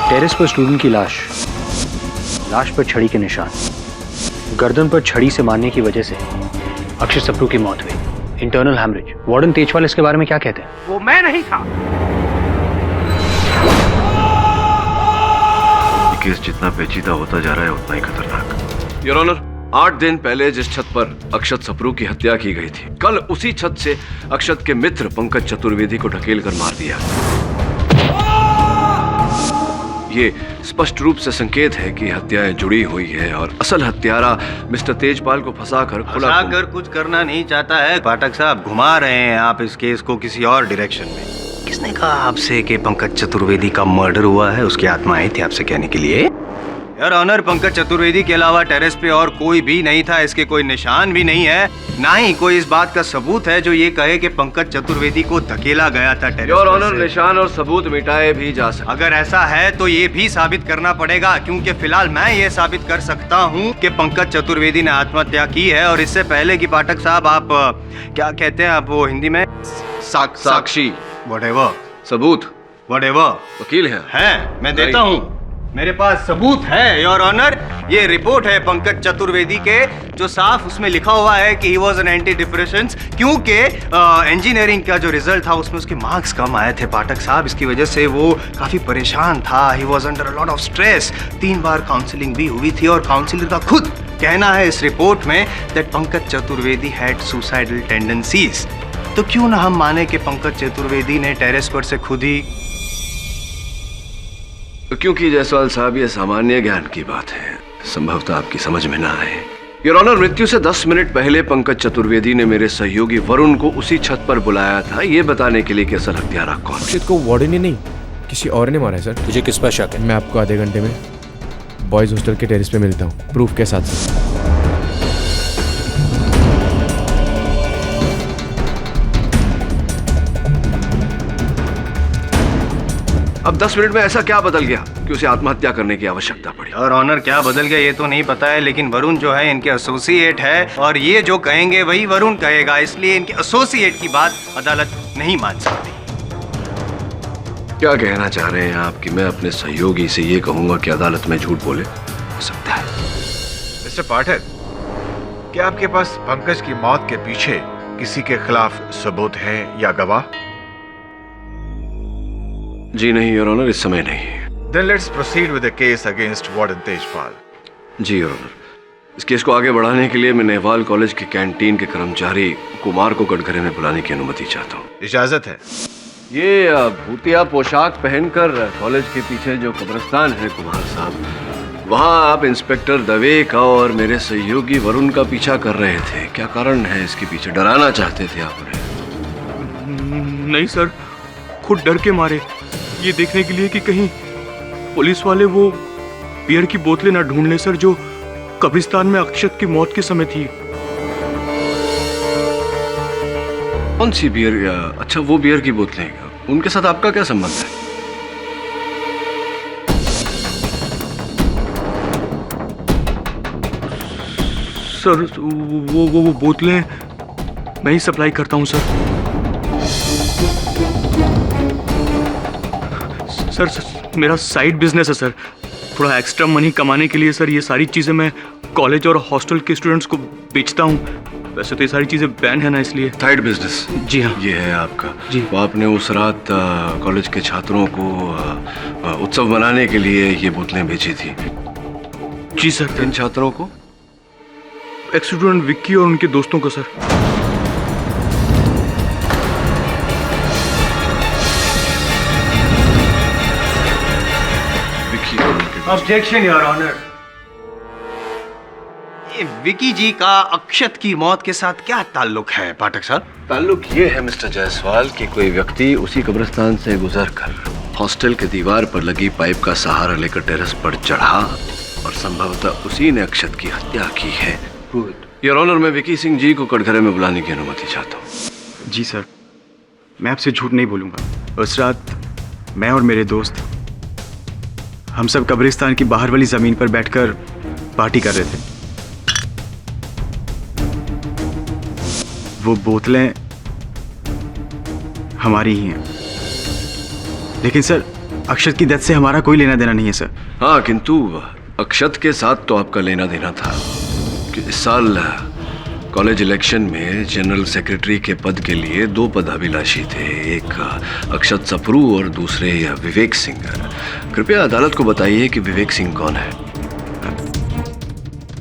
Terrace पर student की लाश पर छड़ी के निशान, गर्दन पर छड़ी से मारने की वजह से अक्षत सप्रू की मौत हुई, इंटरनल हैमरेज। वार्डन तेजपाल इसके बारे में क्या कहते हैं? वो मैं नहीं था। केस जितना पेचीदा होता जा रहा है उतना ही खतरनाक। योर ऑनर, 8 दिन पहले जिस छत पर अक्षत सप्रू की हत्या की गई थी, कल उसी छत से अक्षत के मित्र पंकज चतुर्वेदी को ढकेल कर मार दिया। ये स्पष्ट रूप से संकेत है कि हत्याएं जुड़ी हुई है और असल हत्यारा मिस्टर तेजपाल को फंसाकर कुछ करना नहीं चाहता है। पाठक साहब, घुमा रहे हैं आप इस केस को किसी और डायरेक्शन में। किसने कहा आपसे कि पंकज चतुर्वेदी का मर्डर हुआ है? उसकी आत्मा आई थी आपसे कहने के लिए। यार ऑनर, पंकज चतुर्वेदी के अलावा टेरेस पे और कोई भी नहीं था। इसके कोई निशान भी नहीं है, ना ही कोई इस बात का सबूत है जो ये कहे कि पंकज चतुर्वेदी को धकेला गया था टेरेस। योर ऑनर, निशान और सबूत मिटाए भी जा सकते। अगर ऐसा है तो ये भी साबित करना पड़ेगा, क्योंकि फिलहाल मैं ये साबित कर सकता हूँ कि पंकज चतुर्वेदी ने आत्महत्या की है। और इससे पहले कि पाठक साहब, आप क्या कहते हैं आप वो हिंदी में? साक्षी, व्हाटएवर, सबूत, व्हाटएवर, वकील है मैं देता हूँ। मेरे पास सबूत है योर ऑनर। ये रिपोर्ट है पंकज चतुर्वेदी के, जो साफ उसमें लिखा हुआ है कि he was an anti depressions, क्योंकि इंजीनियरिंग का जो रिजल्ट था उसमें उसके मार्क्स कम आए थे पाठक साहब। इसकी वजह से वो काफी परेशान था। He was under a lot of stress. 3 bar counselling भी हुई थी और काउंसलर का खुद कहना है इस रिपोर्ट में that Pankaj Chaturvedi had suicidal tendencies. तो क्यों ना हम माने कि पंकज चतुर्वेदी ने टेरेस पर से खुद ही। क्योंकि जायसवाल साहब, ये सामान्य ज्ञान की बात है, संभवतः आपकी समझ में ना आए। योर ऑनर, मृत्यु से 10 मिनट पहले पंकज चतुर्वेदी ने मेरे सहयोगी वरुण को उसी छत पर बुलाया था, ये बताने के लिए कि असल हत्यारा कौन है। अक्षत को वार्डन ने नहीं, किसी और ने मारा है सर। तुझे किस पर शक है? मैं आपको आधे घंटे में बॉयज हॉस्टल के टेरेस पे मिलता हूँ, प्रूफ के साथ सर। अब 10 मिनट में ऐसा क्या बदल गया कि उसे आत्महत्या करने की आवश्यकता पड़ी? और ऑनर, क्या बदल गया ये तो नहीं पता है, लेकिन वरुण जो है इनके एसोसिएट है और ये जो कहेंगे वही वरुण कहेगा, इसलिए इनके एसोसिएट की बात अदालत नहीं मान सकती। क्या कहना चाह रहे हैं आप कि मैं अपने सहयोगी से ये कहूंगा कि अदालत में झूठ बोले? हो सकता है। मिस्टर पाठक, क्या आपके पास पंकज की मौत के पीछे किसी के खिलाफ सबूत है या गवाह? जी नहीं योर ऑनर, इस समय नहीं। Then let's proceed with the case against Warden Tejpal. जी योर ऑनर, इस केस को आगे बढ़ाने के लिए मैं नेहवाल कॉलेज के कैंटीन के कर्मचारी कुमार को कटघरे में बुलाने की अनुमति चाहता हूँ। इजाजत है? ये भूतिया पोशाक पहनकर कॉलेज के पीछे जो कब्रिस्तान है कुमार साहब, वहाँ आप इंस्पेक्टर दवे का और मेरे सहयोगी वरुण का पीछा कर रहे थे। क्या कारण है इसके पीछे? डराना चाहते थे आप उन्हें? नहीं सर, खुद डर के मारे, ये देखने के लिए कि कहीं पुलिस वाले वो बियर की बोतलें ना ढूंढ लें सर, जो कब्रिस्तान में अक्षत की मौत के समय थी। कौन सी बियर? अच्छा, वो बियर की बोतलें, उनके साथ आपका क्या संबंध है? सर वो बोतलें मैं ही सप्लाई करता हूँ सर। सर मेरा साइड बिजनेस है सर, थोड़ा एक्स्ट्रा मनी कमाने के लिए सर ये सारी चीज़ें मैं कॉलेज और हॉस्टल के स्टूडेंट्स को बेचता हूँ। वैसे तो ये सारी चीज़ें बैन है ना, इसलिए। Side business? जी हाँ। ये है आपका? जी। तो आपने उस रात कॉलेज के छात्रों को उत्सव मनाने के लिए ये बोतलें बेची थी? जी सर। किन छात्रों को? एक्स स्टूडेंट विक्की और उनके दोस्तों को सर। Objection your honour. ये विकी जी का अक्षत की मौत के साथ क्या ताल्लुक है पाठक साहब? ताल्लुक ये है मिस्टर जायसवाल कि कोई व्यक्ति उसी कब्रिस्तान से गुजरकर हॉस्टल के दीवार पर लगी पाइप का सहारा लेकर टेरेस पर चढ़ा और संभवतः उसी ने अक्षत की हत्या की है। योर ऑनर, मैं विकी सिंह जी को कटघरे में बुलाने की अनुमति चाहता हूँ। जी सर, मैं आपसे झूठ नहीं बोलूंगा। उस रात मैं और मेरे दोस्त हम सब कब्रिस्तान की बाहर वाली जमीन पर बैठकर पार्टी कर रहे थे। वो बोतलें हमारी ही हैं, लेकिन सर अक्षत की डेथ से हमारा कोई लेना देना नहीं है सर। हाँ, किंतु अक्षत के साथ तो आपका लेना देना था कि इस साल कॉलेज इलेक्शन में जनरल सेक्रेटरी के पद के लिए 2 पद अभिलाषी थे, एक अक्षत सप्रू और दूसरे विवेक सिंह। कृपया अदालत को बताइए कि विवेक सिंह कौन है।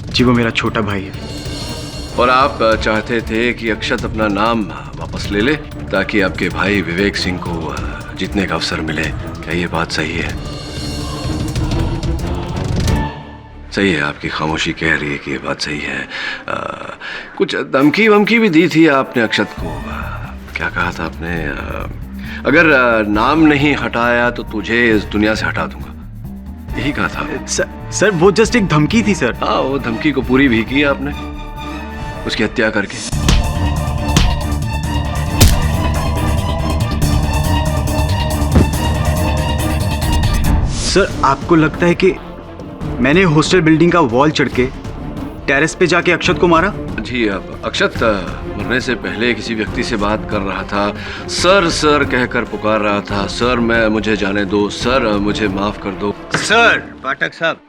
जी वो मेरा छोटा भाई है। और आप चाहते थे कि अक्षत अपना नाम वापस ले ले ताकि आपके भाई विवेक सिंह को जीतने का अवसर मिले। क्या ये बात सही है? सही है, आपकी खामोशी कह रही है कि ये बात सही है। कुछ धमकी वमकी भी दी थी आपने अक्षत को। क्या कहा था आपने? अगर नाम नहीं हटाया तो तुझे इस दुनिया से हटा दूंगा, यही कहा था। सर वो जस्ट एक धमकी थी सर। हाँ, वो धमकी को पूरी भी की आपने उसकी हत्या करके। सर आपको लगता है कि मैंने हॉस्टल बिल्डिंग का वॉल चढ़ के टेरेस पे जाके अक्षत को मारा? जी, अब अक्षत मरने से पहले किसी व्यक्ति से बात कर रहा था, सर सर कहकर पुकार रहा था, सर मुझे जाने दो, सर मुझे माफ कर दो। सर पाठक साहब,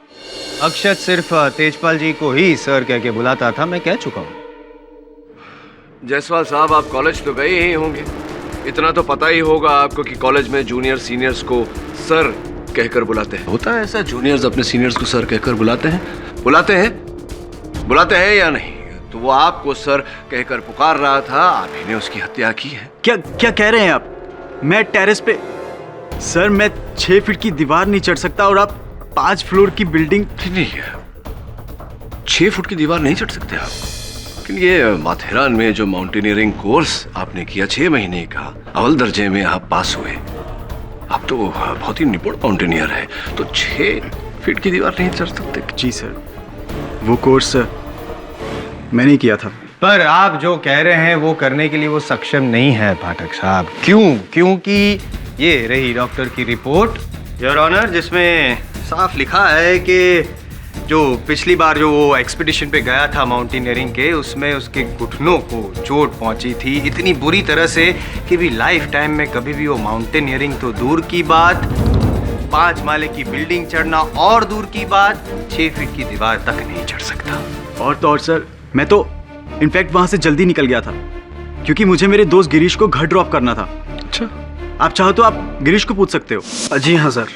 अक्षत सिर्फ तेजपाल जी को ही सर कह के बुलाता था, मैं कह चुका हूँ। जायसवाल साहब, आप कॉलेज तो गए ही होंगे, इतना तो पता ही होगा आपको कि कॉलेज में जूनियर सीनियर्स को सर कहकर बुलाते हैं। होता है ऐसा, जूनियर्स अपने सीनियर्स को सर कहकर बुलाते हैं? बुलाते हैं या नहीं? तो वो आपको सर कहकर पुकार रहा था, आप ही ने उसकी हत्या की है। क्या कह रहे हैं आप? मैं टेरेस पे सर, मैं 6 फीट की दीवार नहीं चढ़ सकता और आप 5 फ्लोर की बिल्डिंग। नहीं, 6 फुट की दीवार नहीं चढ़ सकते आप, लेकिन ये माथेरान में जो माउंटेनियरिंग कोर्स आपने किया 6 महीने का, अव्वल दर्जे में आप पास हुए, आप तो बहुत ही निपुण माउंटेनियर है, तो 6 फीट की दीवार नहीं चढ़ सकते? जी सर, वो कोर्स मैंने किया था। पर आप जो कह रहे हैं वो करने के लिए वो सक्षम नहीं है पाठक साहब। क्यों? क्योंकि ये रही डॉक्टर की रिपोर्ट योर ऑनर, जिसमें साफ लिखा है कि जो पिछली बार जो वो एक्सपीडिशन पे गया था माउंटेनियरिंग के, उसमें उसके घुटनों को चोट पहुंची थी इतनी बुरी तरह से कि भी लाइफ टाइम में कभी भी वो माउंटेनियरिंग तो दूर की बात, 5 माले की बिल्डिंग चढ़ना और दूर की बात, 6 फीट की दीवार तक नहीं चढ़ सकता। और तो और सर, मैं तो इनफैक्ट वहां से जल्दी निकल गया था क्योंकि मुझे मेरे दोस्त गिरीश को घर ड्रॉप करना था। अच्छा, आप चाहो तो आप गिरीश को पूछ सकते हो। जी हाँ सर,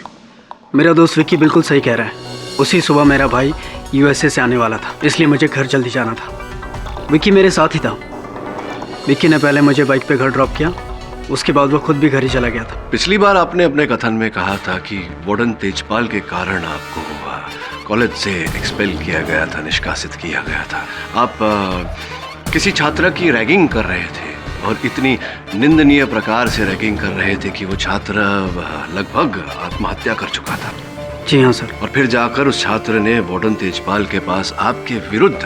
मेरा दोस्त विक्की बिल्कुल सही कह रहा है। उसी सुबह मेरा भाई यूएसए से आने वाला था, इसलिए मुझे घर जल्दी जाना था। विक्की मेरे साथ ही था। विक्की ने पहले मुझे बाइक पे घर ड्रॉप किया, उसके बाद वो खुद भी घर ही चला गया था। पिछली बार आपने अपने कथन में कहा था कि वार्डन तेजपाल के कारण आपको कॉलेज से एक्सपेल किया गया था, निष्कासित किया गया था। आप किसी छात्रा की रैगिंग कर रहे थे और इतनी निंदनीय प्रकार से रैगिंग कर रहे थे कि वो छात्र लगभग आत्महत्या कर चुका था। जी हाँ सर। और फिर जाकर उस छात्र ने वार्डन तेजपाल के पास आपके विरुद्ध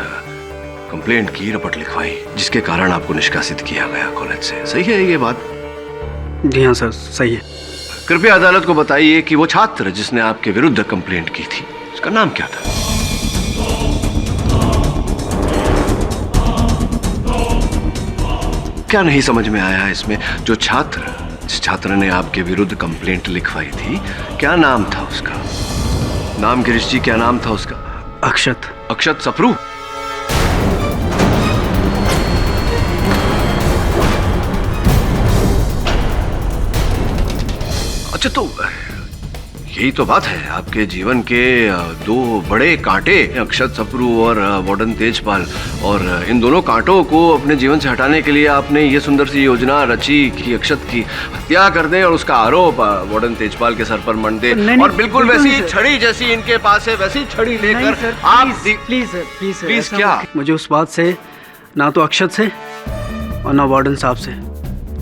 कंप्लेंट की, रिपोर्ट लिखवाई, जिसके कारण आपको निष्कासित किया गया कॉलेज से। सही है ये बात? जी हाँ सर, सही है। कृपया अदालत को बताइए कि वो छात्र जिसने आपके विरुद्ध कंप्लेंट की थी, उसका नाम क्या था? क्या नहीं समझ में आया इसमें? जो छात्र, जिस छात्र ने आपके विरुद्ध कंप्लेंट लिखवाई थी, क्या नाम था उसका? नाम गिरीश जी, क्या नाम था उसका? अक्षत। अक्षत सप्रू? अच्छा, तो यही तो बात है, आपके जीवन के 2 बड़े कांटे, अक्षत सप्रू और वार्डन तेजपाल, और इन दोनों कांटों को अपने जीवन से हटाने के लिए आपने ये सुंदर सी योजना रची कि अक्षत की हत्या कर दे और उसका आरोप वार्डन तेजपाल के सर पर मंड दे। और बिल्कुल वैसी छड़ी जैसी इनके पास है, वैसी छड़ी लेकर आप प्लीज क्या? मुझे उस बात से, ना तो अक्षत से और ना वार्डन साहब से,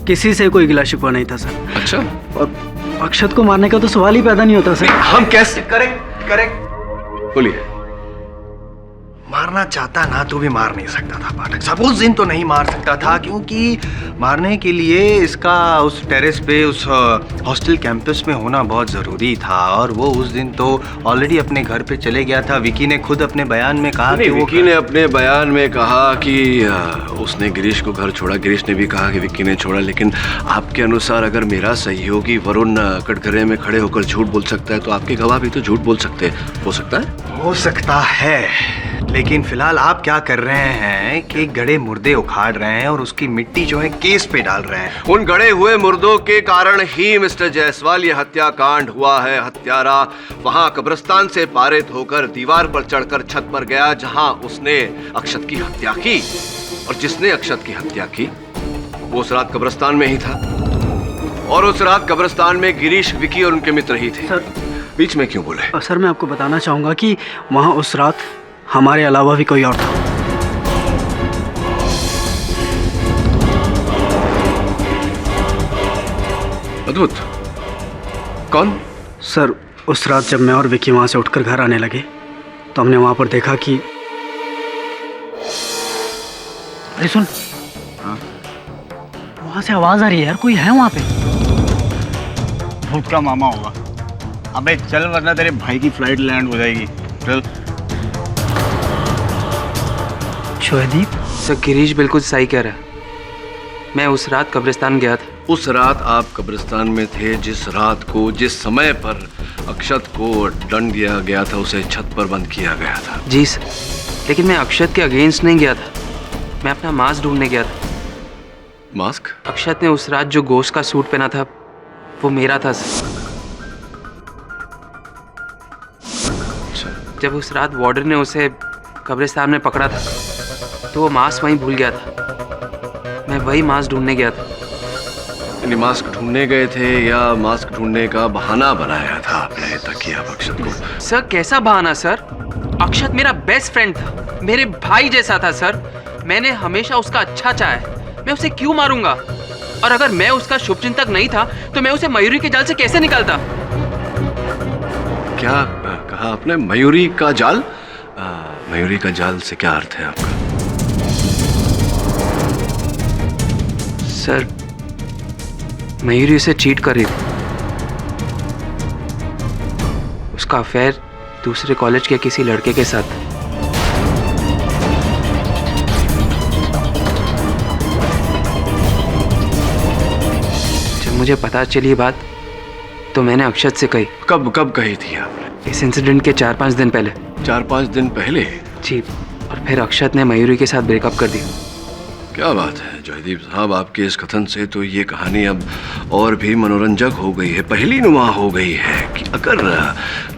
किसी से कोई गिला शिकवा नहीं था सर। अच्छा, और अक्षत को मारने का तो सवाल ही पैदा नहीं होता सर। हम कैसे? करेक्ट। बोलिए। मारना चाहता ना तो भी मार नहीं सकता था पाठक साहब, उस दिन तो नहीं मार सकता था, क्योंकि मारने के लिए इसका उस टेरेस पे उस हॉस्टल कैंपस में होना बहुत ज़रूरी था, और वो उस दिन तो ऑलरेडी अपने घर पे चले गया था। विकी ने खुद अपने बयान में कहा कि विकी ने अपने बयान में कहा कि उसने गिरीश को घर छोड़ा, गिरीश ने भी कहा कि विकी ने छोड़ा, लेकिन आपके अनुसार अगर मेरा सहयोगी वरुण कटघरे में खड़े होकर झूठ बोल सकता है तो आपके गवाह भी तो झूठ बोल सकते हैं, हो सकता है? हो सकता है, लेकिन फिलहाल आप क्या कर रहे हैं कि गड़े मुर्दे उखाड़ रहे हैं और उसकी मिट्टी जो है केस पे डाल रहे हैं। उन गड़े हुए मुर्दों के कारण ही मिस्टर जायसवाल ये हत्याकांड हुआ है। हत्यारा वहां कब्रिस्तान से पारित होकर दीवार पर चढ़कर छत पर गया जहां उसने अक्षत की हत्या की, और जिसने अक्षत की हत्या की वो उस रात कब्रिस्तान में ही था, और उस रात कब्रिस्तान में गिरीश, विकी और उनके मित्र ही थे। सर, बीच में क्यों बोले? सर मैं आपको बताना चाहूँगा कि वहाँ उस रात हमारे अलावा भी कोई और था। अद्भुत। कौन? सर उस रात जब मैं और विकी वहाँ से उठकर घर आने लगे तो हमने वहाँ पर देखा कि अरे सुन, वहाँ से आवाज़ आ रही है यार, कोई है वहाँ पे। भूत का मामा होगा। अबे चल वरना तेरे भाई की फ्लाइट लैंड हो जाएगी। चल। शोएदीप, सर गिरीश बिल्कुल सही कह रहा है, मैं उस रात कब्रिस्तान गया था। उस रात आप कब्रिस्तान में थे, जिस रात को, जिस समय पर अक्षत को दंड दिया गया था उसे छत पर बंद किया गया था। जी सर, लेकिन मैं अक्षत के अगेंस्ट नहीं गया था, मैं अपना मास्क ढूंढने गया था। मास्क? अक्षत ने उस रात जो गोश्त का सूट पहना था वो मेरा था सर। जब उस रात वार्डन ने उसे कब्रिस्तान में पकड़ा था तो वो मास्क वहीं भूल गया था, मैं वही मास्क ढूंढने गया था। यानी मास्क ढूंढने गए थे या मास्क ढूंढने का बहाना बनाया था आपने ताकि आप अक्षत को? सर कैसा बहाना सर, अक्षत मेरा बेस्ट फ्रेंड था, मेरे भाई जैसा था सर, मैंने हमेशा उसका अच्छा चाहा है, मैं उसे क्यों मारूंगा? और अगर मैं उसका शुभचिंतक नहीं था तो मैं उसे मयूरी के जाल से कैसे निकालता? क्या कहा आपने? मयूरी का जाल? मयूरी का जाल से क्या अर्थ है आपका? सर मयूरी उसे चीट कर रही थी, उसका अफेयर दूसरे कॉलेज के किसी लड़के के साथ। जब मुझे पता चली बात तो मैंने अक्षत से कही। कब कही थी आपने? इस इंसिडेंट के 4-5 दिन पहले। 4-5 दिन पहले? जी, और फिर अक्षत ने मयूरी के साथ ब्रेकअप कर दिया। क्या बात है जयदीप साहब, आपके इस कथन से तो ये कहानी अब और भी मनोरंजक हो गई है, पहली नुमा हो गई है कि अगर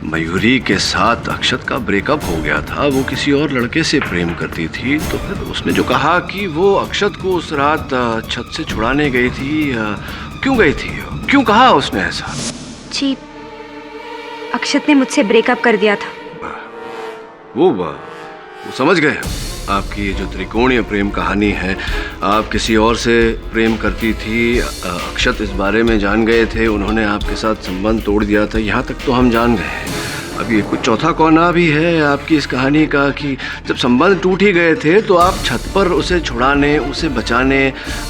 मयूरी के साथ अक्षत का ब्रेकअप हो गया था, वो किसी और लड़के से प्रेम करती थी, तो फिर उसने जो कहा कि वो अक्षत को उस रात छत से छुड़ाने गई थी, क्यों गई थी, क्यों कहा उसने ऐसा? जी, अक्षत ने मुझसे ब्रेकअप कर दिया था। वो समझ गए आपकी ये जो त्रिकोणीय प्रेम कहानी है, आप किसी और से प्रेम करती थी, अक्षत इस बारे में जान गए थे, उन्होंने आपके साथ संबंध तोड़ दिया था, यहाँ तक तो हम जान गए। अब ये कुछ चौथा कोना भी है आपकी इस कहानी का कि जब संबंध टूट ही गए थे तो आप छत पर उसे छुड़ाने, उसे बचाने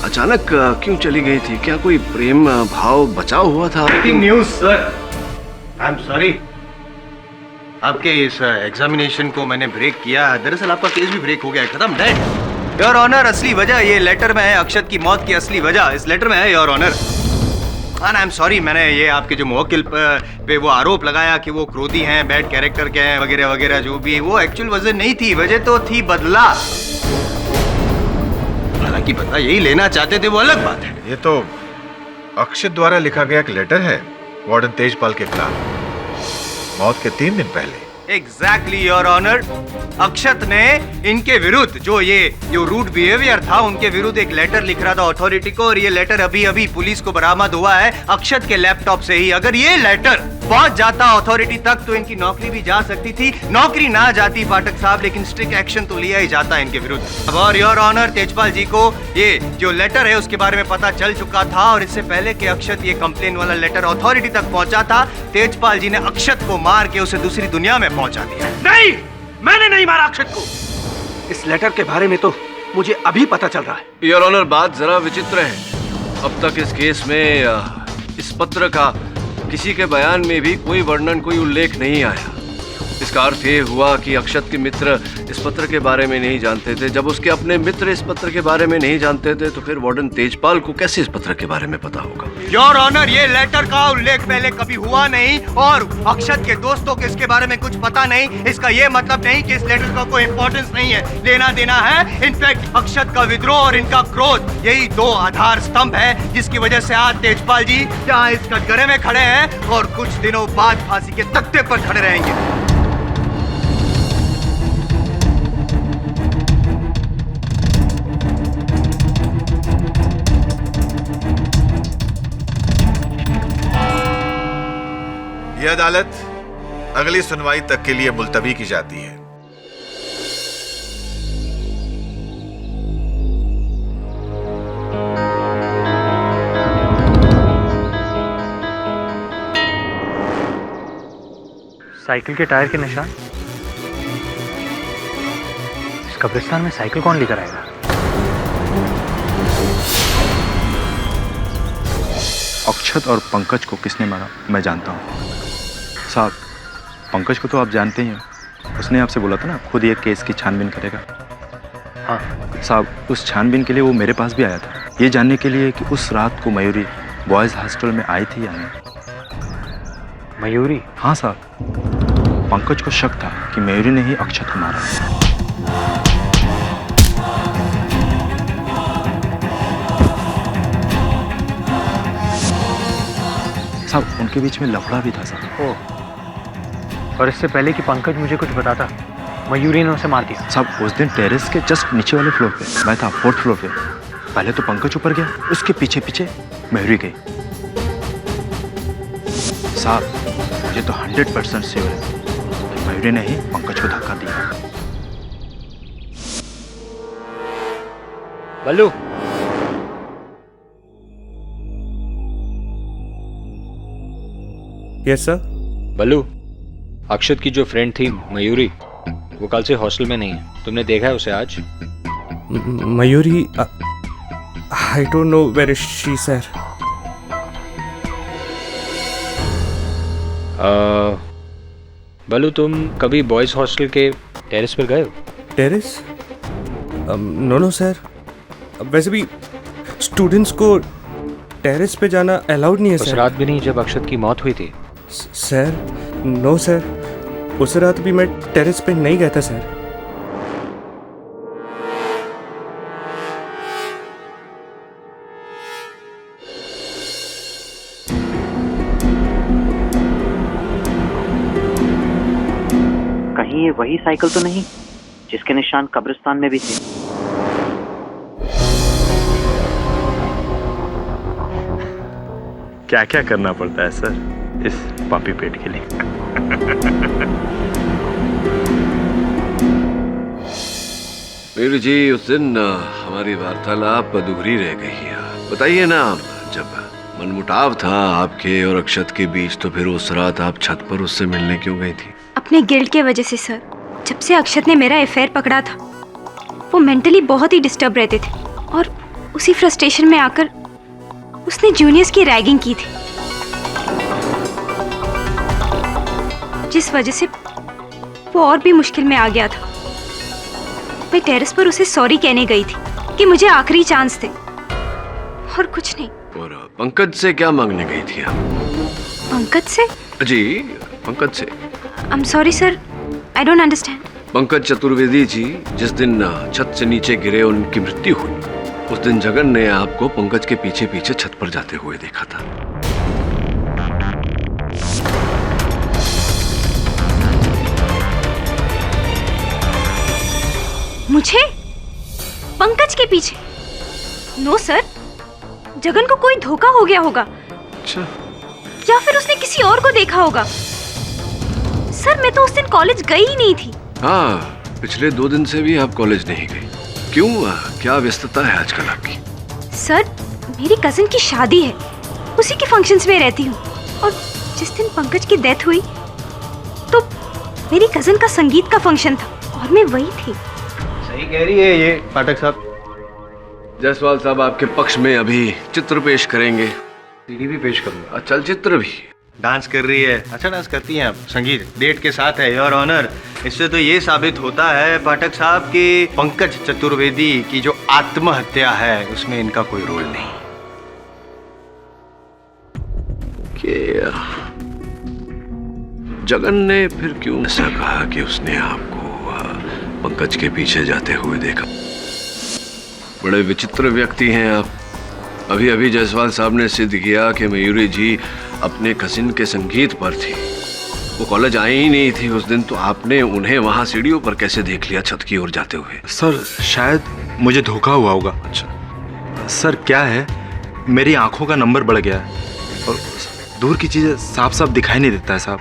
अचानक क्यों चली गई थी? क्या कोई प्रेम भाव बचा हुआ था? Breaking news sir, I am sorry, आपके इस एग्जामिनेशन को मैंने ब्रेक किया। दरअसल आपका केस भी ब्रेक हो गया है, खत्म, डेड। योर ऑनर, असली वजह ये लेटर में है, अक्षत की मौत की असली वजह इस लेटर में है your honour. I am sorry, मैंने ये आपके जो मुवक्किल पे वो आरोप लगाया कि वो क्रोधी हैं, बैड कैरेक्टर के हैं वगैरह वगैरह, जो भी वो एक्चुअल वजह नहीं थी, वजह तो थी बदला। हालांकि बदला यही लेना चाहते थे वो अलग बात है। ये तो अक्षत द्वारा लिखा गया एक लेटर है वार्डन तेजपाल के खिलाफ, मौत के 3 दिन पहले। एग्जैक्टली योर ऑनर, अक्षत ने इनके विरुद्ध जो रूड बिहेवियर था उनके विरुद्ध एक लेटर लिख रहा था अथॉरिटी को, और ये लेटर अभी अभी पुलिस को बरामद हुआ है अक्षत के लैपटॉप से ही। अगर ये लेटर पहुंच जाता अथॉरिटी तक तो इनकी नौकरी भी जा सकती थी, नौकरी ना जाती पाठक साहब, लेकिन स्ट्रिक्ट एक्शन तो लिया ही जाता इनके विरुद्ध। अब और योर ऑनर, तेजपाल जी को ये जो लेटर है उसके बारे में पता चल चुका था, और इससे पहले कि अक्षत ये कंप्लेन वाला लेटर अथॉरिटी तक पहुंचा था, तेजपाल जी ने अक्षत को मार के उसे दूसरी दुनिया में पहुंचा दिया। नहीं, मैंने नहीं मारा अक्षत को, इस लेटर के बारे में तो मुझे अभी पता चल रहा है। योर ऑनर, बात जरा विचित्र है। अब तक इस केस में इस पत्र का किसी के बयान में भी कोई वर्णन, कोई उल्लेख नहीं आया। इसका अर्थ ये हुआ कि अक्षत के मित्र इस पत्र के बारे में नहीं जानते थे। जब उसके अपने मित्र इस पत्र के बारे में नहीं जानते थे तो फिर वार्डन तेजपाल को कैसे इस पत्र के बारे में पता होगा? योर ऑनर, ये लेटर का उल्लेख पहले कभी हुआ नहीं और अक्षत के दोस्तों को इसके बारे में कुछ पता नहीं। इसका ये मतलब नहीं कि इस लेटर का कोई इंपॉर्टेंस नहीं है, लेना देना है। इनफैक्ट अक्षत का विद्रोह और इनका क्रोध, यही दो आधार स्तंभ है जिसकी वजह से आज तेजपाल जी यहाँ इस कटघरे में खड़े हैं और कुछ दिनों बाद फांसी के तख्ते पर खड़े रहेंगे। यह अदालत अगली सुनवाई तक के लिए मुलतवी की जाती है। साइकिल के टायर के निशान। इस कब्रिस्तान में साइकिल कौन लेकर आएगा? अक्षत और पंकज को किसने मारा मैं जानता हूँ साहब। पंकज को तो आप जानते ही हैं, उसने आपसे बोला था ना खुद ये केस की छानबीन करेगा। हाँ साहब, उस छानबीन के लिए वो मेरे पास भी आया था, ये जानने के लिए कि उस रात को मयूरी बॉयज़ हॉस्टल में आई थी या नहीं। मयूरी? हाँ साहब, पंकज को शक था कि मयूरी ने ही अक्षत को मारा। साहब, उनके बीच में लफड़ा भी था साहब। ओह, और इससे पहले कि पंकज मुझे कुछ बताता, मयूरी ने उसे मार दिया। साहब, उस दिन टेरेस के जस्ट नीचे वाले फ्लोर पे मैं था, 4th फ्लोर पे। पहले तो पंकज ऊपर गया, उसके पीछे पीछे मयूरी गई। साहब, मुझे तो 100% श्योर है कि मयूरी ने ही पंकज को धक्का दिया। बल्लू, यस सर। बल्लू, अक्षत की जो फ्रेंड थी मयूरी, वो कल से हॉस्टल में नहीं है। तुमने देखा है उसे आज? Mayuri? I don't know where is she sir. Ballu, तुम कभी बॉयज हॉस्टल के टेरेस पर गए हो? टेरेस? No sir. वैसे भी स्टूडेंट्स को टेरेस पे जाना अलाउड नहीं है उस सर। रात भी नहीं जब अक्षत की मौत हुई थी? सर नो सर, उस रात भी मैं टेरेस पे नहीं गया था सर। कहीं ये वही साइकिल तो नहीं जिसके निशान कब्रिस्तान में भी थे? क्या क्या करना पड़ता है सर इस पापी पेट के लिए। वीर जी, उस दिन हमारी वार्तालाप अधूरी रह गई। बताइए ना, जब मनमुटाव था आपके और अक्षत के बीच तो फिर उस रात आप छत पर उससे मिलने क्यों गई थी? अपने गिल्ट के वजह से सर। जब से अक्षत ने मेरा अफेयर पकड़ा था, वो मेंटली बहुत ही डिस्टर्ब रहते थे और उसी फ्रस्ट्रेशन में आकर उसने जूनियर्स की रैगिंग की थी, जिस वजह से वो और भी मुश्किल में आ गया था। मैं टेरेस पर उसे सॉरी कहने गई थी कि मुझे आखिरी चांस थे और कुछ नहीं। और पंकज से क्या मांगने गई थी आप? पंकज से? जी, पंकज से। I am sorry sir, I don't understand. Pankaj Chaturvedi ji जिस दिन छत से नीचे गिरे और उनकी मृत्यु हुई, उस दिन जगन ने आपको पंकज के पीछे पीछे छत पर जाते हुए देखा था। मुझे? पंकज के पीछे? नो सर, जगन को कोई धोखा हो गया होगा। अच्छा। या फिर उसने किसी और को देखा होगा। सर, मैं तो उस दिन कॉलेज गई ही नहीं थी। हाँ, पिछले 2 दिन से भी आप कॉलेज नहीं गई। क्यों, क्या व्यस्तता है आजकल आपकी? सर, मेरी कजिन की शादी है, उसी के फंक्शंस में रहती हूँ। और जिस दिन पंकज की डेथ हुई तो मेरी कजिन का संगीत का फंक्शन था और मैं वही थी। सही कह रही है ये पाठक साहब। जायसवाल साहब आपके पक्ष में अभी चित्र पेश करेंगे। सीडी भी पेश करूंगा। चलचित्र भी। डांस कर रही है, अच्छा डांस करती हैं आप। संगीत डेट के साथ है योर ऑनर। इससे तो ये साबित होता है पाठक साहब कि पंकज चतुर्वेदी की जो आत्महत्या है उसमें इनका कोई रोल नहीं। जगन ने फिर क्यों ऐसा कहा कि उसने आपको पंकज के पीछे जाते हुए देखा? बड़े विचित्र व्यक्ति हैं आप। अभी अभी जायसवाल साहब ने सिद्ध किया कि मयूरी जी अपने कजिन के संगीत पर थी। वो कॉलेज आई ही नहीं थी उस दिन, तो आपने उन्हें वहां सीढ़ियों पर कैसे देख लिया छत की ओर जाते हुए? सर शायद मुझे धोखा हुआ होगा। अच्छा सर, क्या है मेरी आंखों का नंबर बढ़ गया है और दूर की चीजें साफ साफ दिखाई नहीं देता है साहब।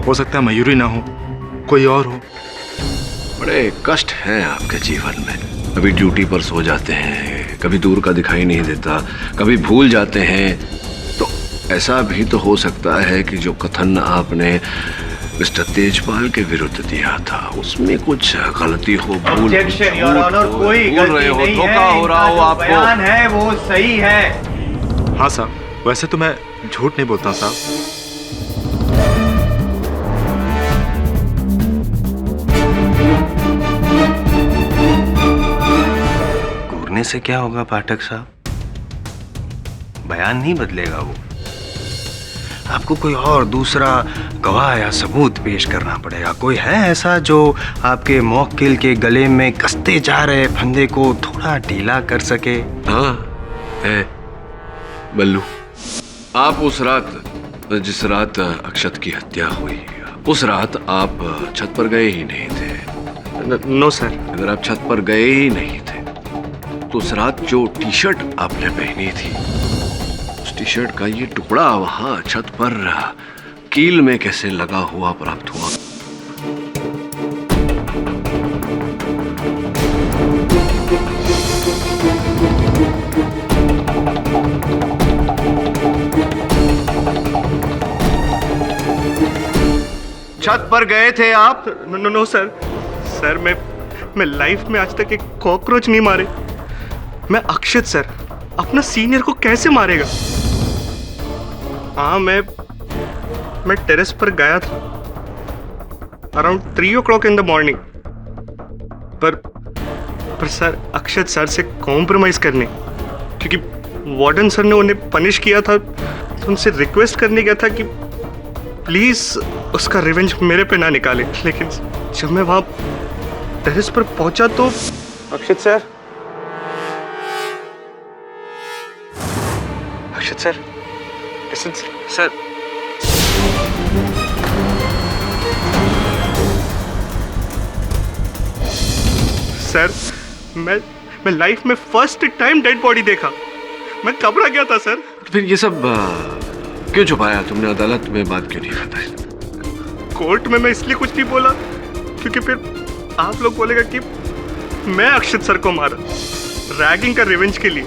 हो सकता है मयूरी ना हो, कोई और हो। बड़े कष्ट हैं आपके जीवन में। कभी ड्यूटी पर सो जाते हैं, कभी दूर का दिखाई नहीं देता, कभी भूल जाते हैं। तो ऐसा भी तो हो सकता है कि जो कथन आपने मिस्टर तेजपाल के विरुद्ध दिया था उसमें कुछ गलती हो, भूल रहे हो, धोखा हो रहा हो आपको। बयान है वो सही है। हाँ साहब, वैसे तो मैं झूठ नहीं बोलता साहब। घूरने से क्या होगा पाठक साहब, बयान नहीं बदलेगा वो। आपको कोई और दूसरा गवाह या सबूत पेश करना पड़ेगा। कोई है ऐसा जो आपके मौकिल के गले में कसते जा रहे फंदे को थोड़ा ढीला कर सके? हाँ है बल्लू। आप उस रात, जिस रात अक्षत की हत्या हुई, उस रात आप छत पर गए ही नहीं थे। No sir. अगर आप छत पर गए ही नहीं थे तो उस रात जो टी शर्ट आपने पहनी थी, उस टी शर्ट का ये टुकड़ा वहां छत पर कील में कैसे लगा हुआ प्राप्त हुआ? छत पर गए थे आप? No sir. सर मैं लाइफ में आज तक एक कॉकरोच नहीं मारे। मैं अक्षत सर अपना सीनियर को कैसे मारेगा? हाँ मैं टेरेस पर गया था around 3 o'clock in the morning, पर सर अक्षत सर से कॉम्प्रोमाइज करने, क्योंकि वार्डन सर ने उन्हें पनिश किया था, तो उनसे रिक्वेस्ट करने गया था कि प्लीज उसका रिवेंज मेरे पे ना निकाले। लेकिन जब मैं वहां टेरेस पर पहुंचा तो अक्षत सर लिसन सर। सर मैं लाइफ में फर्स्ट टाइम डेड बॉडी देखा। मैं घबरा गया था सर। फिर ये सब क्यों छुपाया तुमने? अदालत में बात क्यों नहीं बताई? कोर्ट में मैं इसलिए कुछ नहीं बोला क्योंकि फिर आप लोग बोलेगा कि मैं अक्षत सर को मारा रैगिंग का रिवेंज के लिए।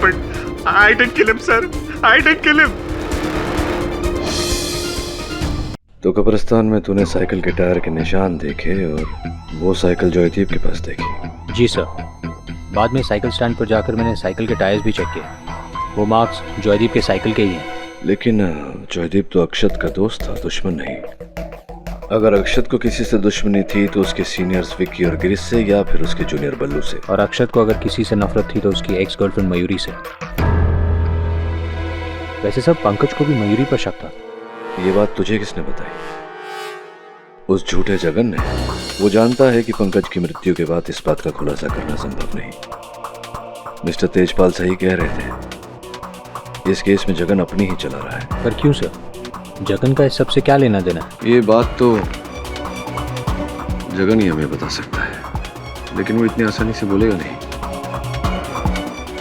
But I didn't kill him sir, I didn't kill him. तो कब्रिस्तान में तूने साइकिल के टायर के निशान देखे और वो साइकिल जॉयदीप के पास देखी? जी सर। बाद में साइकिल स्टैंड पर जाकर मैंने साइकिल के टायर्स भी चेक किए। वो मार्क्स जॉयदीप के साइकिल के ही हैं। लेकिन जॉयदीप तो अक्षत का दोस्त था, दुश्मन नहीं। अगर अक्षत को किसी से दुश्मनी थी तो उसके सीनियर्स विक्की और गिरीश से, या फिर उसके जूनियर बल्लू से। और अक्षत को अगर किसी से नफरत थी तो उसकी एक्स गर्लफ्रेंड मयूरी से। वैसे सर पंकज को भी मयूरी पर शक था। ये बात तुझे किसने बताई? उस झूठे जगन ने। वो जानता है कि पंकज की मृत्यु के बाद इस बात का खुलासा करना संभव नहीं। मिस्टर तेजपाल सही कह रहे थे, इस केस में जगन अपनी ही चला रहा है। पर क्यों सर? जगन का इस सबसे क्या लेना देना? ये बात तो जगन ही हमें बता सकता है, लेकिन वो इतनी आसानी से बोलेगा नहीं।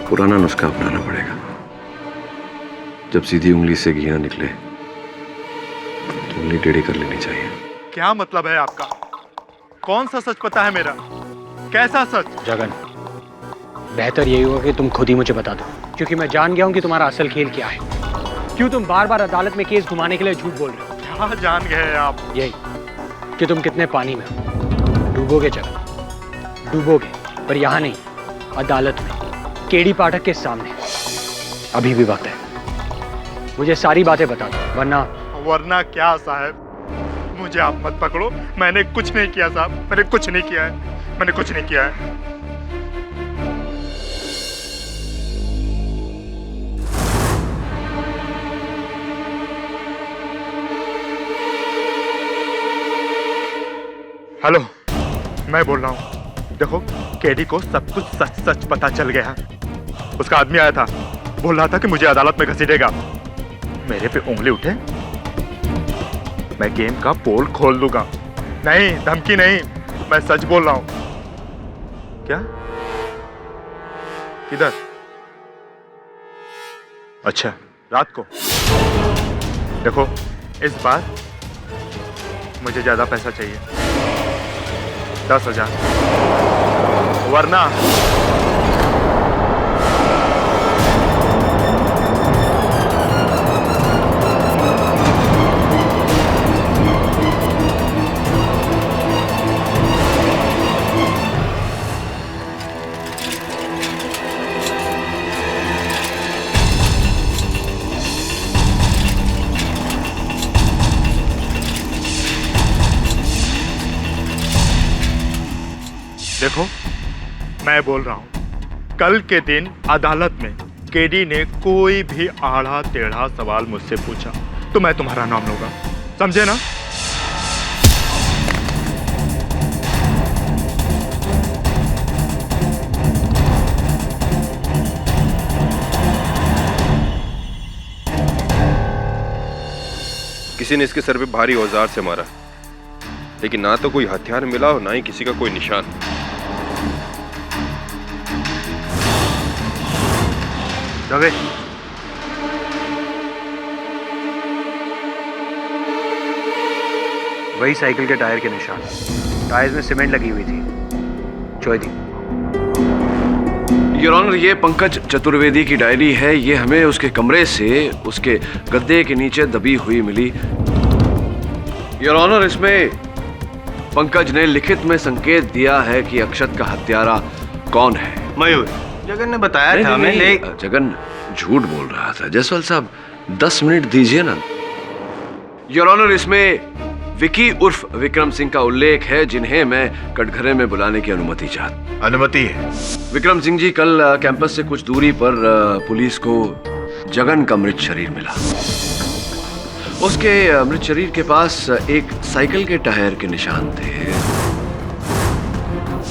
पुराना नुस्खा अपनाना पड़ेगा। जब सीधी उंगली से घी ना निकले तो उंगली टेढ़ी कर लेनी चाहिए। क्या मतलब है आपका? कौन सा सच पता है मेरा? कैसा सच? जगन, बेहतर यही होगा कि तुम खुद ही मुझे बता दो, क्योंकि मैं जान गया हूं कि तुम्हारा असल खेल क्या है। क्यों तुम बार बार अदालत में केस घुमाने के लिए झूठ बोल रहे हो? क्या जान गए आप? यही कि तुम कितने पानी में हो। डूबोगे जगन, डूबोगे, पर यहाँ नहीं, अदालत में, केडी पाठक के सामने। अभी भी वक्त है, मुझे सारी बातें बता दो, वरना क्या साहब? मुझे आप मत पकड़ो, मैंने कुछ नहीं किया साहब, मैंने कुछ नहीं किया है, मैंने कुछ नहीं किया है। हेलो, मैं बोल रहा हूँ, देखो केडी को सब कुछ सच सच पता चल गया। उसका आदमी आया था, बोल रहा था कि मुझे अदालत में घसीटेगा। मेरे पे उंगली उठे, मैं गेम का पोल खोल दूंगा। नहीं, धमकी नहीं, मैं सच बोल रहा हूँ। क्या? किधर? अच्छा, रात को। देखो, इस बार मुझे ज्यादा पैसा चाहिए, 10,000, वरना देखो, मैं बोल रहा हूं, कल के दिन अदालत में केडी ने कोई भी आड़ा टेढ़ा सवाल मुझसे पूछा तो मैं तुम्हारा नाम लूंगा, समझे ना? किसी ने इसके सर पे भारी औजार से मारा, लेकिन ना तो कोई हथियार मिला और ना ही किसी का कोई निशान। दवे, वही साइकिल के टायर के निशान, टायर्स में सीमेंट लगी हुई थी। चौधरी, योर ऑनर, ये पंकज चतुर्वेदी की डायरी है। ये हमें उसके कमरे से उसके गद्दे के नीचे दबी हुई मिली। योर ऑनर, इसमें पंकज ने लिखित में संकेत दिया है कि अक्षत का हत्यारा कौन है। मयूर, जगन ने बताया था हमें। जगन झूठ बोल रहा था। जायसवाल साहब, 10 मिनट दीजिए ना। योर ऑनर, इसमें विकी उर्फ विक्रम सिंह का उल्लेख है, जिन्हें मैं कटघरे में बुलाने की अनुमति चाहता। अनुमति है। विक्रम सिंह जी, कल कैंपस से कुछ दूरी पर पुलिस को जगन का मृत शरीर मिला। उसके मृत शरीर के पास एक साइकिल के टायर के निशान थे,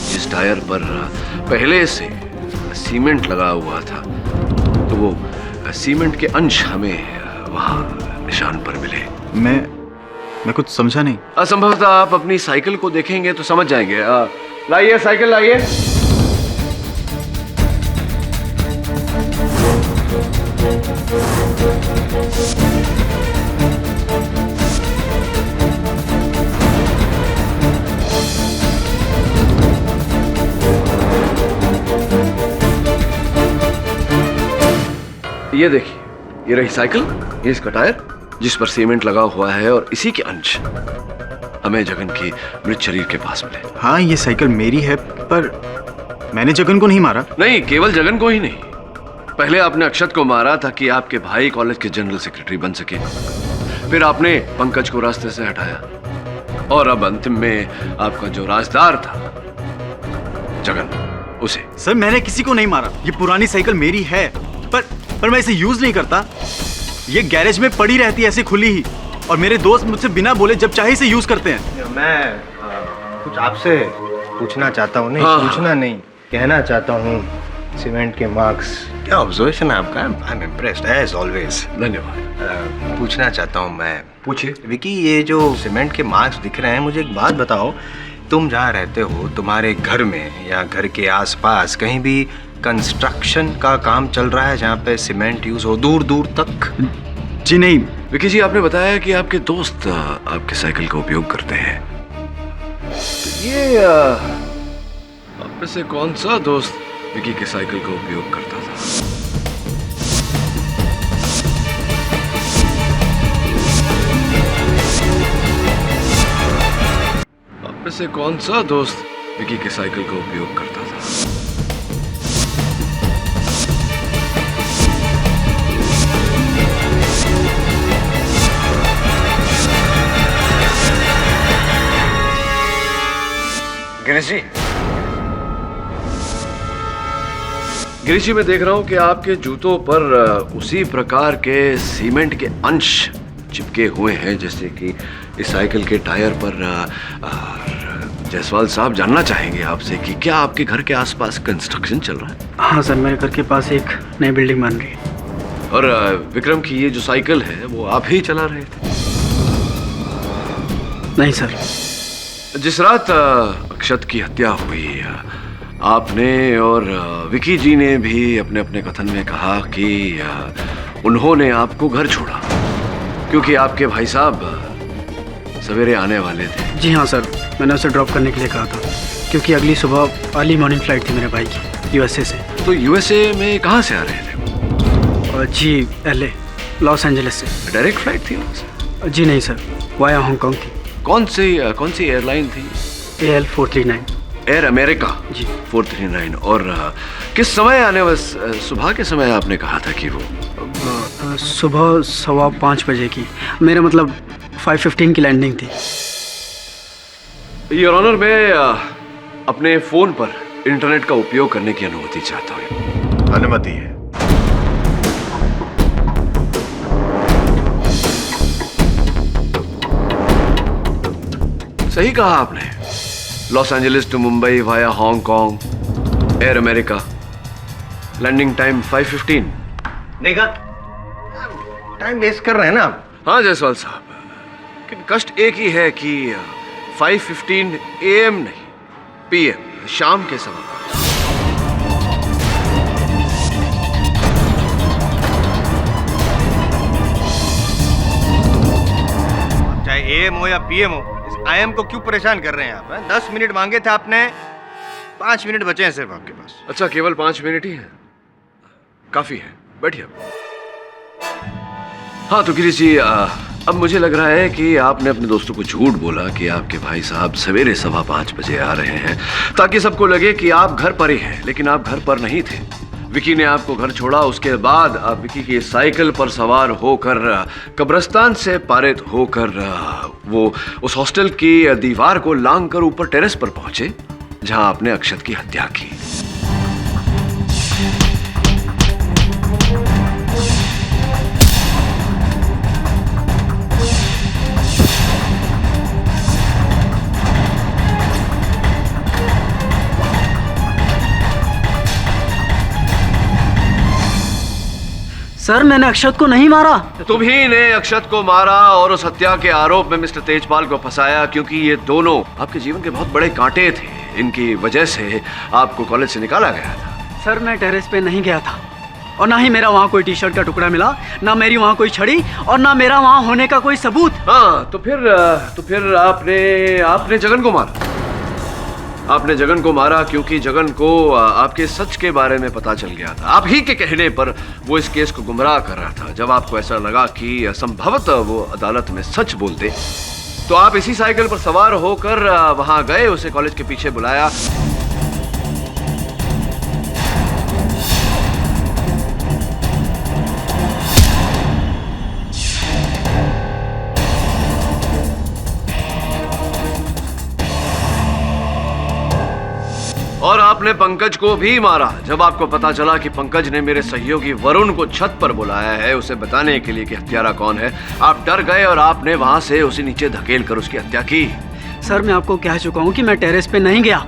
जिस टायर पर पहले से सीमेंट लगा हुआ था। तो वो सीमेंट के अंश हमें वहां निशान पर मिले। मैं कुछ समझा नहीं। असंभवतः आप अपनी साइकिल को देखेंगे तो समझ जाएंगे। लाइए साइकिल, लाइए। ये देखिए, ये रही साइकिल, ये इसका टायर जिस पर सीमेंट लगा हुआ है, और इसी के अंश हमें जगन की मृत शरीर के पास मिले। हाँ, ये साइकिल मेरी है, पर मैंने जगन को नहीं मारा। नहीं, केवल जगन को ही नहीं, पहले आपने अक्षत को मारा ताकि आपके भाई कॉलेज के जनरल सेक्रेटरी बन सके। फिर आपने पंकज को रास्ते से हटाया, और अब अंतिम में आपका जो राजदार था जगन, उसे। सर, मैंने किसी को नहीं मारा। ये पुरानी साइकिल मेरी है, पर मैं इसे यूज नहीं करता। ये गैरेज में पड़ी रहती है ऐसे खुली ही, और मेरे दोस्त मुझसे बिना बोले जब चाहे इसे यूज करते हैं। मैं कुछ आपसे पूछना चाहता हूँ। नहीं, पूछना नहीं, कहना चाहता हूँ। सीमेंट के मार्क्स, क्या ऑब्जर्वेशन है आपका? I am impressed as always. धन्यवाद। पूछना चाहता हूँ मैं। पूछिए। विकी, ये जो सीमेंट के मार्क्स दिख रहे हैं, मुझे एक बात बताओ, तुम जहाँ रहते हो, तुम्हारे घर में या घर के आसपास कहीं भी कंस्ट्रक्शन का काम चल रहा है जहाँ पे सीमेंट यूज हो दूर दूर तक? जी नहीं। विकी जी, आपने बताया कि आपके दोस्त आपके साइकिल का उपयोग करते हैं। ये आप में से कौन सा दोस्त विकी के साइकिल का उपयोग करता था? आप में से कौन सा दोस्त विकी के साइकिल का उपयोग करता था। गिरीश जी, गिरीश जी, मैं देख रहा हूं कि आपके जूतों पर उसी प्रकार के सीमेंट के अंश चिपके हुए हैं जैसे कि इस साइकिल के टायर पर। जायसवाल साहब, जानना चाहेंगे आपसे कि क्या आपके घर के आसपास कंस्ट्रक्शन चल रहा है? हाँ सर, मेरे घर के पास एक नई बिल्डिंग बन रही है। और विक्रम की ये जो साइकिल है वो आप ही चला रहे थे? नहीं सर। जिस रात अक्षत की हत्या हुई, आपने और विकी जी ने भी अपने अपने कथन में कहा कि उन्होंने आपको घर छोड़ा क्योंकि आपके भाई साहब सवेरे आने वाले थे। जी हाँ सर, मैंने उसे ड्रॉप करने के लिए कहा था क्योंकि अगली सुबह अर्ली मॉर्निंग फ्लाइट थी मेरे भाई की यूएसए से। तो यूएसए में कहाँ से आ रहे थे? जी LA, लॉस एंजलिस से। डायरेक्ट फ्लाइट थी वहाँ से? जी नहीं सर, वाया हांगकांग थी। कौन सी एयरलाइन थी? AL 439। एयर अमेरिका जी 439। और किस समय आने सुबह के समय आपने कहा था कि वो? सुबह 5:15 बजे की, मेरा मतलब 5:15 की लैंडिंग थी। योर ऑनर, मैं अपने फोन पर इंटरनेट का उपयोग करने की अनुमति चाहता हूँ। अनुमति है। सही कहा आपने। Los Angeles to Mumbai via Hong Kong, air America, landing time 5:15। देखा, टाइम वेस्ट कर रहे हैं ना आप। हाँ जायसवाल साहब, लेकिन कष्ट एक ही है कि 5:15 AM नहीं, PM, शाम के समय। चाहे AM हो या PM हो, इस IM को क्यों परेशान कर रहे हैं आप? 10 मिनट मांगे थे आपने, 5 मिनट बचे हैं सिर्फ आपके पास। अच्छा, केवल 5 मिनट ही है? काफी है, बैठिए। हाँ तो गिरीश जी, अब मुझे लग रहा है कि आपने अपने दोस्तों को झूठ बोला कि आपके भाई साहब सवेरे 5:15 बजे आ रहे हैं ताकि सबको लगे कि आप घर पर ही हैं, लेकिन आप घर पर नहीं थे। विकी ने आपको घर छोड़ा, उसके बाद आप विकी की साइकिल पर सवार होकर कब्रिस्तान से पारित होकर वो उस हॉस्टल की दीवार को लांघकर ऊपर टेरेस पर पहुंचे जहां आपने अक्षत की हत्या की। सर, मैंने अक्षत को नहीं मारा। तुम्ही ने अक्षत को मारा और उस हत्या के आरोप में मिस्टर तेजपाल को फंसाया क्योंकि ये दोनों आपके जीवन के बहुत बड़े कांटे थे। इनकी वजह से आपको कॉलेज से निकाला गया था। सर, मैं टेरेस पे नहीं गया था और ना ही मेरा वहाँ कोई टी-शर्ट का टुकड़ा मिला, ना मेरी वहाँ कोई छड़ी और ना मेरा वहाँ होने का कोई सबूत। हाँ, तो फिर आपने जगन को मारा। आपने जगन को मारा क्योंकि जगन को आपके सच के बारे में पता चल गया था। आप ही के कहने पर वो इस केस को गुमराह कर रहा था। जब आपको ऐसा लगा कि संभवतः वो अदालत में सच बोलते, तो आप इसी साइकिल पर सवार होकर वहां गए, उसे कॉलेज के पीछे बुलाया। और आपने पंकज को भी मारा। जब आपको पता चला कि पंकज ने मेरे सहयोगी वरुण को छत पर बुलाया है उसे बताने के लिए कि हत्यारा कौन है, आप डर गए और आपने वहां से उसे नीचे धकेल कर उसकी हत्या की। सर, मैं आपको कह चुका हूँ कि मैं टेरेस पे नहीं गया,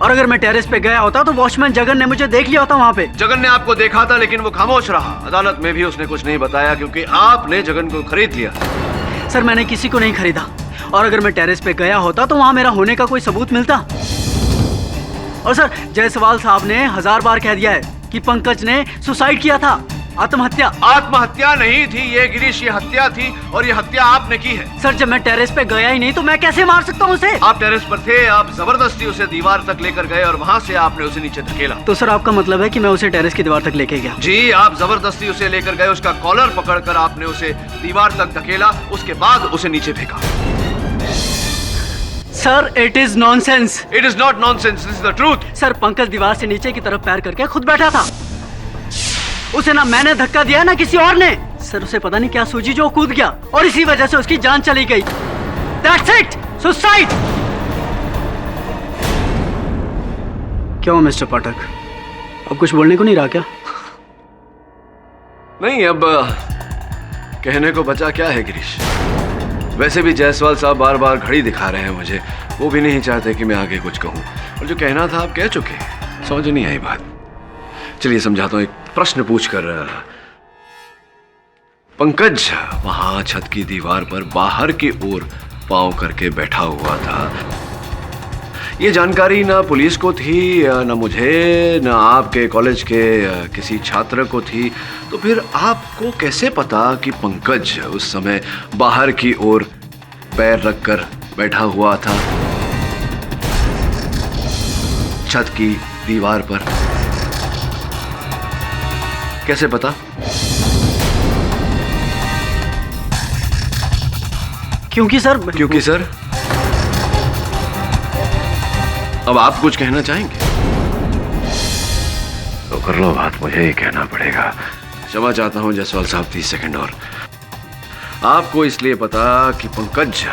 और अगर मैं टेरेस पे गया होता तो वॉचमैन जगन ने मुझे देख लिया होता वहाँ पे। जगन ने आपको देखा था लेकिन वो खामोश रहा। अदालत में भी उसने कुछ नहीं बताया क्योंकि आपने जगन को खरीद लिया। सर, मैंने किसी को नहीं खरीदा, और अगर मैं टेरेस पे गया होता तो वहाँ मेरा होने का कोई सबूत मिलता। और सर, जायसवाल साहब ने 1000 बार कह दिया है कि पंकज ने सुसाइड किया था, आत्महत्या। आत्महत्या नहीं थी ये गिरीश, ये हत्या थी, और ये हत्या आपने की है। सर, जब मैं टेरेस पे गया ही नहीं तो मैं कैसे मार सकता हूँ उसे? आप टेरेस पर थे, आप जबरदस्ती उसे दीवार तक लेकर गए और वहाँ से आपने उसे नीचे धकेला। तो सर, आपका मतलब है कि मैं उसे टेरेस की दीवार तक लेके गया? जी, आप जबरदस्ती उसे लेकर गए, उसका कॉलर पकड़कर आपने उसे दीवार तक धकेला, उसके बाद उसे नीचे फेंका। Sir it is nonsense. It is not nonsense, this is the truth. Sir Pankaj दीवार से नीचे की तरफ पैर करके खुद बैठा था। उसे ना मैंने धक्का दिया ना किसी और ने। सर उसे पता नहीं क्या सूझी जो कूद गया और इसी वजह से उसकी जान चली गई। That's it, suicide. क्यों मिस्टर पाठक, अब कुछ बोलने को नहीं रहा क्या? नहीं, अब कहने को बचा क्या है गिरीश। वैसे भी जायसवाल साहब बार बार घड़ी दिखा रहे हैं मुझे, वो भी नहीं चाहते कि मैं आगे कुछ कहूं, और जो कहना था आप कह चुके। समझ नहीं आई बात। चलिए समझाता हूं। एक प्रश्न पूछकर, पंकज वहां छत की दीवार पर बाहर की ओर पांव करके बैठा हुआ था। ये जानकारी ना पुलिस को थी, ना मुझे, ना आपके कॉलेज के किसी छात्र को थी। तो फिर आपको कैसे पता कि पंकज उस समय बाहर की ओर पैर रखकर बैठा हुआ था छत की दीवार पर? कैसे पता? क्योंकि सर अब आप कुछ कहना चाहेंगे तो कर लो बात, मुझे ही कहना पड़ेगा। क्षमा चाहता हूं जायसवाल साहब, 30 सेकंड और। आपको इसलिए पता कि पंकज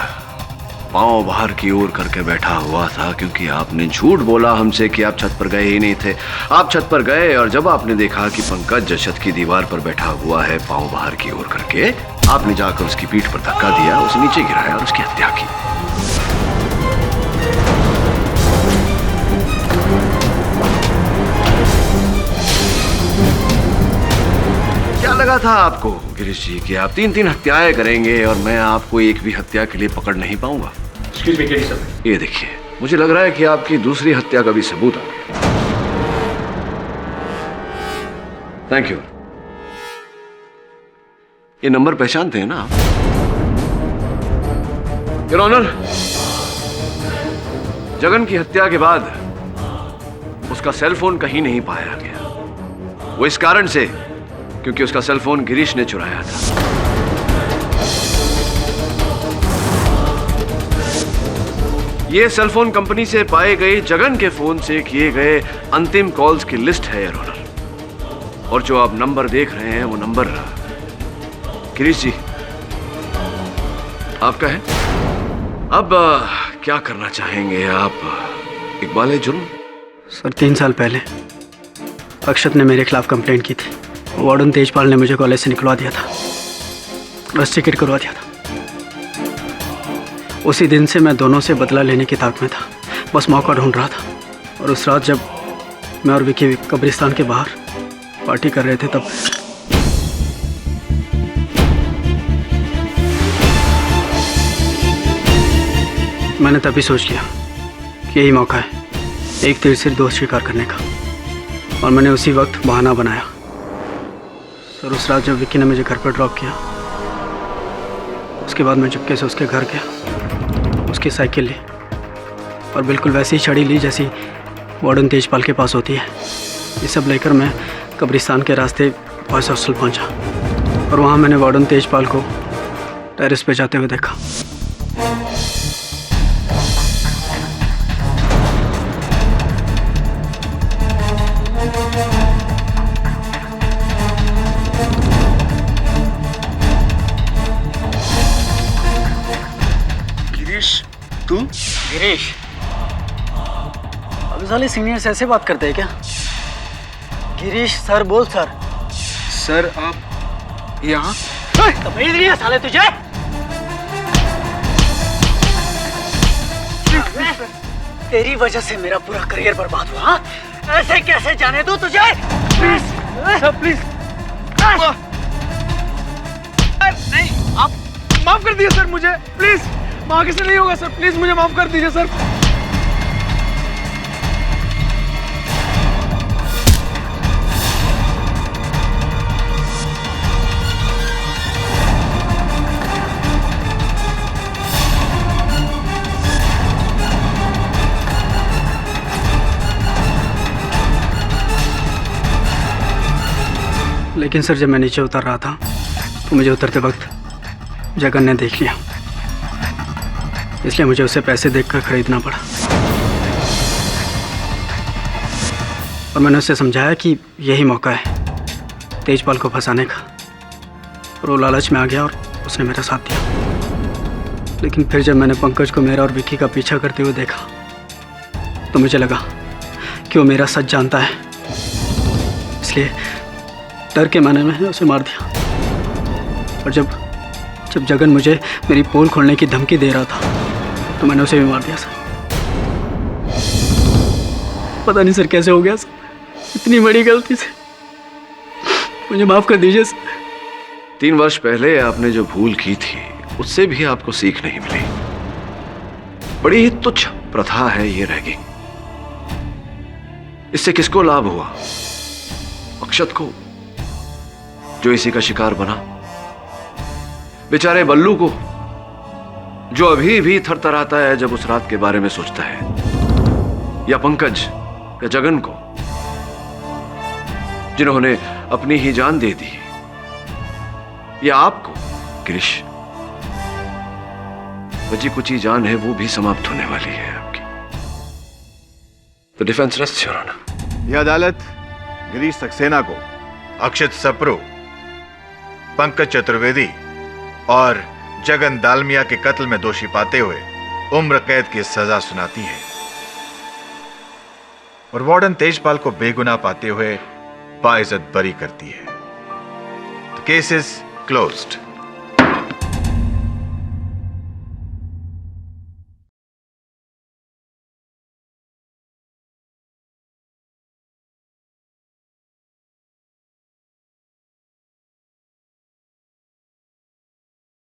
पांव बाहर की ओर करके बैठा हुआ था क्योंकि आपने झूठ बोला हमसे कि आप छत पर गए ही नहीं थे। आप छत पर गए और जब आपने देखा कि पंकज छत की दीवार पर बैठा हुआ है पांव बाहर की ओर करके, आपने जाकर उसकी पीठ पर धक्का दिया, उसे नीचे गिराया और उसकी हत्या की। क्या लगा था आपको गिरीश जी कि आप 3-3 हत्याएं करेंगे और मैं आपको एक भी हत्या के लिए पकड़ नहीं पाऊंगा? Excuse me Girish sir. ये देखिए, मुझे लग रहा है कि आपकी दूसरी हत्या का भी सबूत आ गया। Thank you. ये नंबर पहचानते हैं ना आप? योर ऑनर, जगन की हत्या के बाद उसका सेलफोन कहीं नहीं पाया गया। वो इस कारण से क्योंकि उसका सेलफोन गिरीश ने चुराया था। यह सेलफोन कंपनी से पाए गए जगन के फोन से किए गए अंतिम कॉल्स की लिस्ट है योर ऑनर। और जो आप नंबर देख रहे हैं वो नंबर गिरीश जी आपका है। अब क्या करना चाहेंगे आप? इकबाल जुर्म? सर 3 साल पहले अक्षत ने मेरे खिलाफ कंप्लेंट की थी। वार्डन तेजपाल ने मुझे कॉलेज से निकलवा दिया था, बस टिकट करवा दिया था। उसी दिन से मैं दोनों से बदला लेने की ताक में था, बस मौका ढूंढ रहा था। और उस रात जब मैं और विकी कब्रिस्तान के बाहर पार्टी कर रहे थे तब मैंने तभी सोच लिया कि यही मौका है एक तीर से 2 शिकार करने का, और मैंने उसी वक्त बहाना बनाया। सर उस रात जब विक्की ने मुझे घर पर ड्रॉप किया, उसके बाद मैं चुपके से उसके घर गया, उसकी साइकिल ली और बिल्कुल वैसी ही छड़ी ली जैसी वार्डन तेजपाल के पास होती है। ये सब लेकर मैं कब्रिस्तान के रास्ते बॉयज हॉस्टल पहुंचा और वहां मैंने वार्डन तेजपाल को टेरेस पे जाते हुए देखा। तू? गिरीश, अब साले सीनियर से ऐसे बात करते हैं क्या? गिरीश सर बोल सर। सर आप यहाँ? तमीज नहीं है साले तुझे? तेरी वजह से मेरा पूरा करियर बर्बाद हुआ। हाँ? ऐसे कैसे जाने दूं तुझे? Please sir please. नहीं, आप माफ कर दीजिए सर मुझे, प्लीज। आगे से नहीं होगा सर, प्लीज मुझे माफ कर दीजिए सर। लेकिन सर जब मैं नीचे उतर रहा था तो मुझे उतरते वक्त जगन ने देख लिया इसलिए मुझे उसे पैसे देकर खरीदना पड़ा। और मैंने उसे समझाया कि यही मौका है तेजपाल को फंसाने का, और वो लालच में आ गया और उसने मेरा साथ दिया। लेकिन फिर जब मैंने पंकज को मेरा और विक्की का पीछा करते हुए देखा तो मुझे लगा कि वो मेरा सच जानता है, इसलिए डर के मैंने उसे मार दिया। और जब जगन मुझे मेरी पोल खोलने की धमकी दे रहा था तो मैंने उसे भी मार दिया सर। पता नहीं सर कैसे हो गया सर, इतनी बड़ी गलती से मुझे माफ कर दीजिए सर। 3 वर्ष पहले आपने जो भूल की थी उससे भी आपको सीख नहीं मिली। बड़ी ही तुच्छ प्रथा है ये रैगिंग। इससे किसको लाभ हुआ? अक्षत को, जो इसी का शिकार बना, बेचारे बल्लू को, जो अभी भी थरथराता है जब उस रात के बारे में सोचता है, या पंकज या जगन को, जिन्होंने अपनी ही जान दे दी, या आपको गिरीश। बची कुची जान है वो भी समाप्त होने वाली है आपकी। तो डिफेंस रेस्ट योर ऑनर। यह अदालत गिरीश सक्सेना को अक्षत सप्रू, पंकज चतुर्वेदी और जगन दालमिया के कत्ल में दोषी पाते हुए उम्र कैद की सजा सुनाती है और वार्डन तेजपाल को बेगुनाह पाते हुए बाइज्जत बरी करती है। Case is closed.